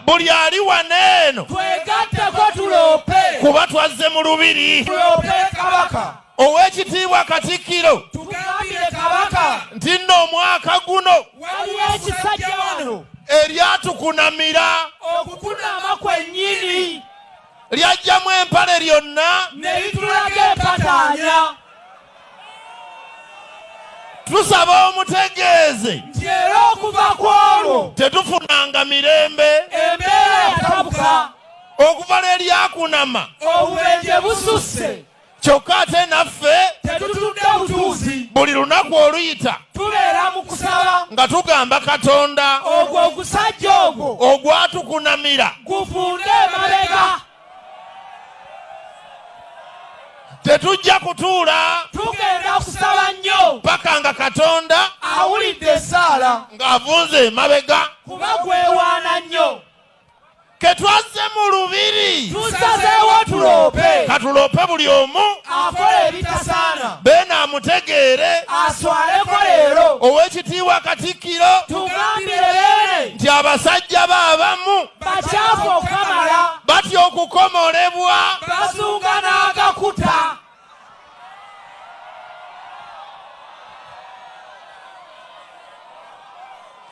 buli ali waneeno twegatteko tulope kuba twazze mu lubiri tulope kabaka ow'ekitiibwa Katikkiro tugambire kabaka nti nno omwaka guno waliwo ekisajja wano eryatukunamira okukunama kwennyini lyajjamu empale lyonna ne litulaga empataanya. tusaba omutegeeze nti era okuva ku olwo tetufunanga mirembe embeera yatabuka okuva lw'eryakunama obubenje bususse kyokka ate naffe tetutudde butuuzi buli lunaku oluyita tubeera mu kusaba nga tugamba Katonda ogwo ogusajja ogwo ogwatukunamira gufunde emabega. tetujja kutuula tugenda kusaba nnyo paka nga Katonda awulidde essaala ng'avunze emabega kuba gwewaana nnyo. ketwazze mu lubiri tusazeewo tuloope katuloope buli omu akola ebitasaana beena amutegeere aswaleko leero ow'ekitiibwa Katikkiro tugambire beene nti abasajja be abamu bakyafu okukamala batya okukomolebwa basunga n'agakuta.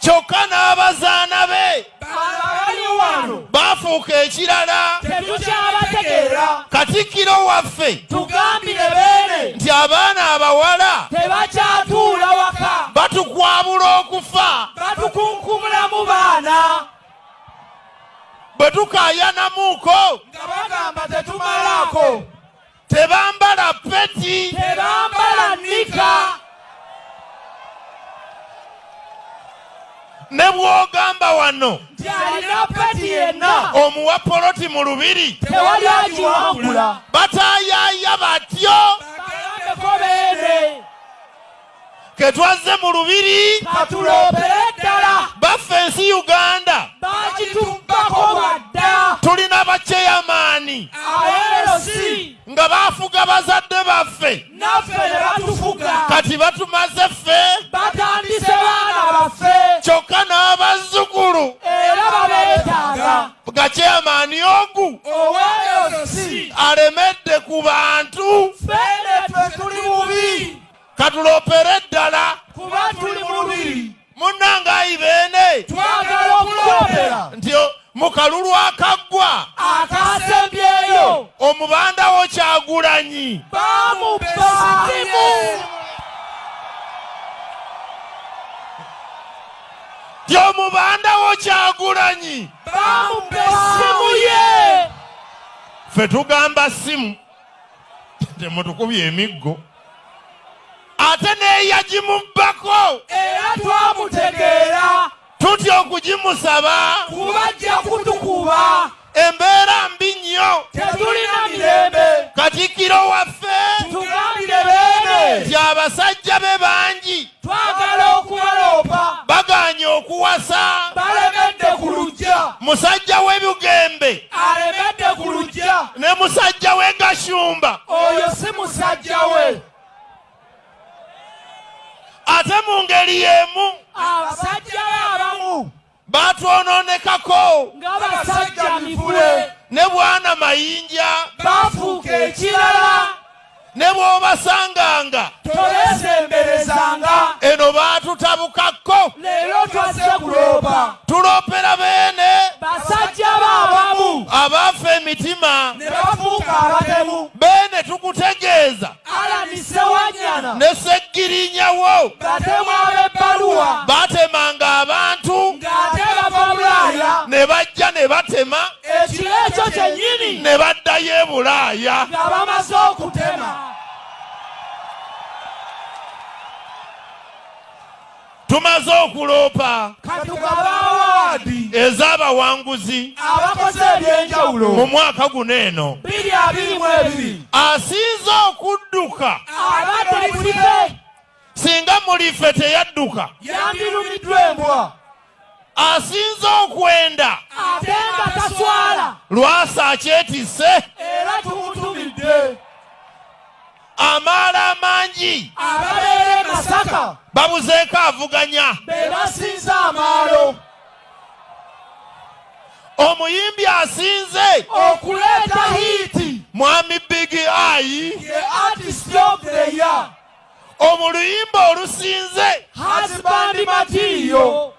kyokka n'abazaana be bali wano baafuuka ekirala. tetukyabategeera Katikkiro waffe tugambire beene nti abaana abawala tebakyatuula waka batukwabula okufa batukunkumula mu baana bwe tukaayanamuuko nga bagamba tetumalaako tebambala peti tebambala nnika ne bw'ogamba wano nti alina peti yenna omuwa poloti mu lubiri tewali agiwangula bataayaaya batyo. bagambeko beene ketwazze mu lubiri katuloopere ddala baffe ensi Uganda bagitumbako badda tulina bakyeyamaani abeerosi nga baafuga bazadde baffe naffe ne batufuga kati batumaze ffe batandise baana baffe kyokka n'abazzukulu era babeetaaga. gakyeyamaani ogu oweerosi alemedde ku bantu feene twe tuli bubi katuloopere ddala kuba tuli mubiri munnangayi beene twagala okuloopera nti mu kalulu akaggwa akasembyeyo omubanda wo Kyagulanyi bamubba simu nti omubanda wo Kyagulanyi bamubba essimu ye. ffe tugamba simu temutukubye emiggo ate neeyagimubbako era twamutegeera tutya okugimusaba kubajja kutukuba embeera mbi nnyo. tetulina mirembe. Katikkiro waffe tugambire beene nti abasajja be bangi twagala okubaloopa bagaanye okuwasa balemedde ku lujja musajja w'ebugembe alemedde ku lujja ne musajja w'e Gashumba oyo si musajja we. ate mu ngeri y'emu abasajja be abamu baatwonoonekako nga basajja mivule ne bwana mayinja bafuuka ekirala ne bw'obasanganga toleesemberezanga. eno baatutabukako leero twazze kuloopa tuloopera beene basajja be abamu abaafa emitima ne bafuuka abatemu. beene tukutegeeza alanise wanyana ne Seggirinyawo batemu ab'ebbaluwa baatemanga abantu ng'ate bava Bulaaya ne bajja ne batema ekiro ekyo kyennyini ne baddayo e Bulaaya. nga bamaze okutema. tumaze okuloopa katugaba awaadi ez'abawanguzi abakoze ebyenjawulo mu mwaka guno eno 2022 asinze okudduka abadde mulife singa mulife teyadduka yandirumiddwa embwa asinze okwenda ate nga taswala lwasa akyetisse era tumutumidde. amaala amangi ababeera e Masaka babuzeeko avuganya be basinza amaalo omuyimbi asinze okuleeta hiti mwami Big Eye ye artist of the year. omuluyimba olusinze Husband material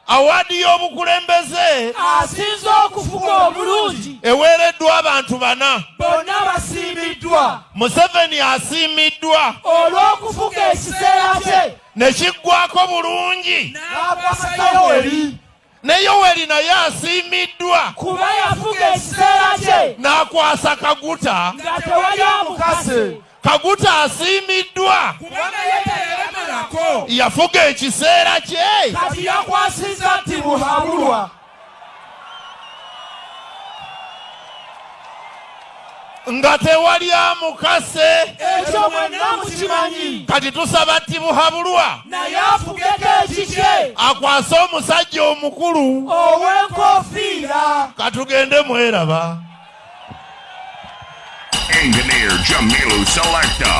awaadi y'obukulembeze asinze okufuga obulungi eweereddwa abantu 4. bonna basiimiddwa Museveni asiimiddwa olw'okufuga ekiseera kye ne kiggwako bulungi, n'akwasa Yoweri ne Yoweri naye asiimiddwa kuba yafuga ekiseera kye n'akwasa Kaguta. nga tewali amukase. Kaguta asiimiddwa kubanga ye teyeremerako yafuga ekiseera kye kati yakwasizza nti buhabulwa. nga tewali amukase. Ekyo mwenna mukimanyi. Kati tusaba Tibuhabulwa naye afugeko ekikye akwase omusajja omukulu. ow'enkofiira. Katugende mweraba. Engineer Jamilu Selector.